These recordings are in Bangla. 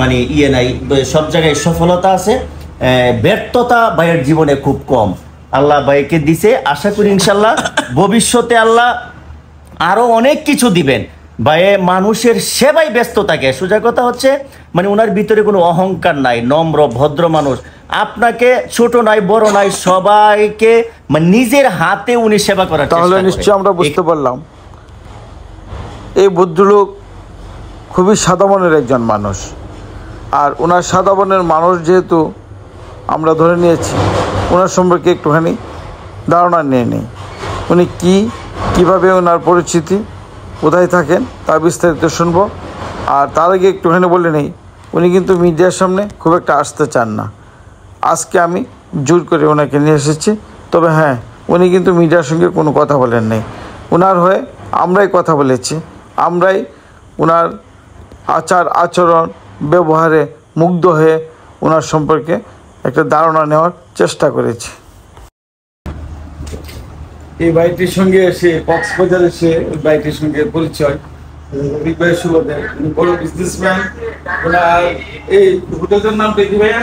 মানে ইয়ে নাই, সব জায়গায় সফলতা আছে, ব্যর্থতা ভাইয়ের জীবনে খুব কম। আল্লাহ ভাইকে দিছে, আশা করি ইনশাল্লাহ ভবিষ্যতে আল্লাহ আরো অনেক কিছু দিবেন। ভাইয়ে মানুষের সেবায় ব্যস্ত থাকে। সোজা কথা হচ্ছে মানে ওনার ভিতরে কোনো অহংকার নাই, নম্র ভদ্র মানুষ। আপনাকে ছোট নাই বড় নাই, সবাইকে মানে নিজের হাতে উনি সেবা করার চেষ্টা করেন। তাহলে নিশ্চয়ই আমরা বুঝতে পারলাম এই ভদ্রলোক খুবই সাদা মনের একজন মানুষ। আর ওনার সাদা মনের মানুষ যেহেতু আমরা ধরে নিয়েছি, ওনার সম্পর্কে একটুখানি ধারণা নিয়ে নিই। উনি কীভাবে ওনার পরিচিতি, কোথায় থাকেন, তার বিস্তারিত শুনবো। আর তার আগে একটুখানি বলে নেই, উনি কিন্তু মিডিয়ার সামনে খুব একটা আসতে চান না। আজকে আমি জোর করে ওনাকে নিয়ে এসেছি। তবে হ্যাঁ, উনি কিন্তু মিডিয়ার সঙ্গে কোনো কথা বলেন নাই। ওনার হয়ে আমরাই কথা বলেছি, আমরাই ওনার আচার আচরণ ব্যবহারে মুগ্ধ হয়ে ওনার সম্পর্কে একটা ধারণা নেওয়ার চেষ্টা করেছি। এই বাড়িটির সঙ্গে এসে কক্সবাজার এসে ওই বাড়িটির সঙ্গে পরিচয়। বড় বিজনেসম্যান। ওনার এই হোটেলের নামটা কি ভাইয়া?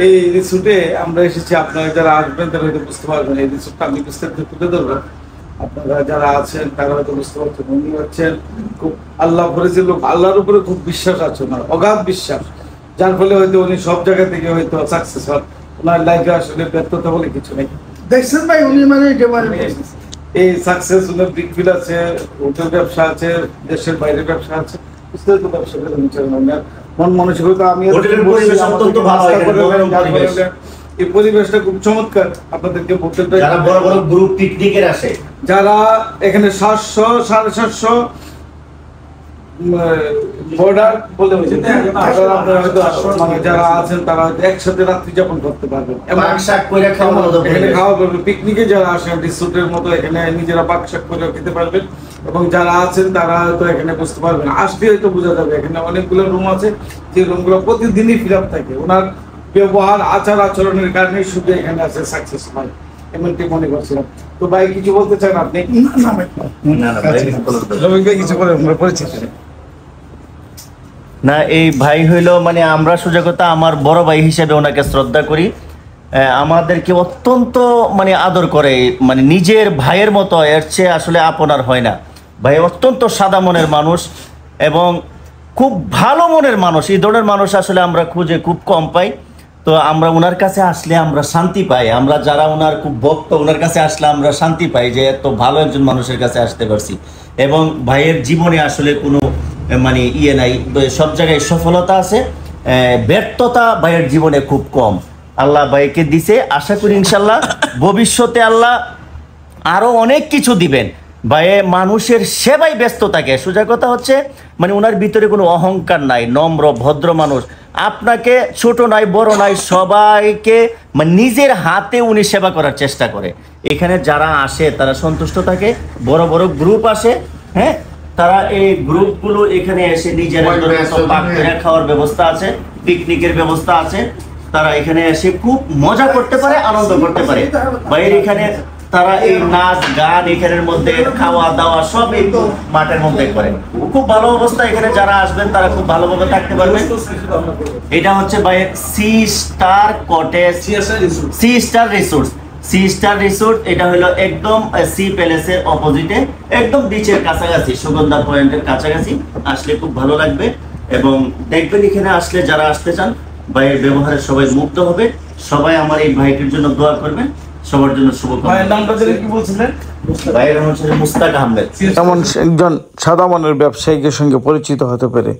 এই রিসোর্টে আমরা এসেছি। আপনারা যারা আসবেন তারা হয়তো বুঝতে পারবেন, এই রিসোর্টটা আমি বিস্তারিত তুলে ধরবো। আপনারা যারা আছেন তারা হয়তো বুঝতে পারছেন, উনি হচ্ছেন খুব আল্লাহ ভরেছে লোক, আল্লাহর উপরে খুব বিশ্বাস আছে ওনার, অগাধ বিশ্বাস, যার ফলে হয়তো উনি সব জায়গা থেকে হয়তো সাকসেস হন। ওনার লাইফে আসলে ব্যর্থতা বলে কিছু নেই। দেখছেন ভাই, উনি মানে এই সাকসেস, ওনার বিগ ফিল আছে, হোটেল ব্যবসা আছে, দেশের বাইরে ব্যবসা আছে, বিস্তারিত ব্যবসা করে মন মানসিকতা। আমি এই পরিবেশটা খুব চমৎকার। আপনাদেরকে যারা বড় বড় গ্রুপ পিকনিকের আসে, যারা এখানে 700 750 বর্ডার বলে হয়েছে, মানে যারা আছেন তারা হয়তো একসাথে রাত্রি যাপন করতে পারবেন, এখানে খাওয়া পারবেন। পিকনিকে যারা আসেন রিসোর্টের মতো এখানে নিজেরা পাকশাক করে খেতে পারবেন। এবং যারা আছেন তারা হয়তো এখানে বুঝতে পারবেন, আসলে হয়তো বোঝা যাবে। এখানে অনেকগুলো রুম আছে, যে রুমগুলো প্রতিদিনই ফিল আপ থাকে। ওনার ব্যবহার আচার আচরণের কারণে শুধু এখানে আছে সাকসেস হয়, এমনটি মনে করছিলাম। তো ভাই কিছু বলতে চান আপনি? কিছু বলে পরিচিত না, এই ভাই হইল মানে আমরা সোজা কথা আমার বড় ভাই হিসেবে ওনাকে শ্রদ্ধা করি। আমাদেরকে অত্যন্ত মানে আদর করে, মানে নিজের ভাইয়ের মতো, এর চেয়ে আসলে আপনার হয় না। ভাই অত্যন্ত সাদা মনের মানুষ এবং খুব ভালো মনের মানুষ। এই ধরনের মানুষ আসলে আমরা খুঁজে খুব কম পাই। তো আমরা ওনার কাছে আসলে আমরা শান্তি পাই। আমরা যারা ওনার খুব ভক্ত, ওনার কাছে আসলে আমরা শান্তি পাই যে এত ভালো একজন মানুষের কাছে আসতে পারছি। এবং ভাইয়ের জীবনে আসলে কোনো মানে ইয়ে নাই, সব জায়গায় সফলতা আছে, ব্যর্থতা ভাইয়ের জীবনে খুব কম। আল্লাহ ভাইকে দিছে, আশা করি ইনশাল্লাহ ভবিষ্যতে আল্লাহ আরো অনেক কিছু দিবেন। ভাইয়ে মানুষের সেবায় ব্যস্ত থাকে। সোজা কথা হচ্ছে মানে ওনার ভিতরে কোনো অহংকার নাই, নম্র ভদ্র মানুষ। আপনাকে ছোট নাই বড় নাই, সবাইকে মানে নিজের হাতে উনি সেবা করার চেষ্টা করে। এখানে যারা আসে তারা সন্তুষ্ট থাকে। বড় বড় গ্রুপ আসে, হ্যাঁ, তারা এই গ্রুপগুলো এখানে এসে নিজেরা খাওয়ার ব্যবস্থা আছে, পিকনিকের ব্যবস্থা আছে। তারা এখানে এসে খুব মজা করতে পারে, আনন্দ করতে পারে। বাইরে এখানে তারা এই নাচ গান এখানের মধ্যে খাওয়া দাওয়া সব এই মাঠের মধ্যে করে। খুব ভালো অবস্থা। এখানে যারা আসবেন তারা খুব ভালোভাবে থাকতে পারবেন। এটা হচ্ছে ভাইয়ের sea star cottage, sea star resort. Sea star resort এটা হলো একদম সি প্যালেসের অপোজিটে, একদম বিচের কাছাকাছি, সুগন্ধা পয়েন্টের কাছাকাছি। আসলে খুব ভালো লাগবে। এবং দেখবেন এখানে আসলে যারা আসতে চান ভাইয়ের ব্যবহারে সবাই মুগ্ধ হবে। সবাই আমার এই ভাইটির জন্য দোয়া করবেন, সবার জন্য শুভকামনা। মুস্তাক আহমেদ। এমন একজন সাদা মনের ব্যবসায়ীর সঙ্গে পরিচিত হতে পেরে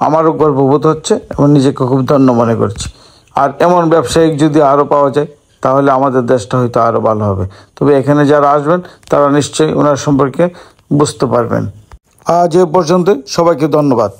আমারও গর্ববোধ হচ্ছে এবং নিজেকে খুব ধন্য মনে করছি। আর এমন ব্যবসায়িক যদি আরও পাওয়া যায় তাহলে আমাদের দেশটা হয়তো আরও ভালো হবে। তবে এখানে যারা আসবেন তারা নিশ্চয়ই ওনার সম্পর্কে বুঝতে পারবেন। আজ এ পর্যন্ত, সবাইকে ধন্যবাদ।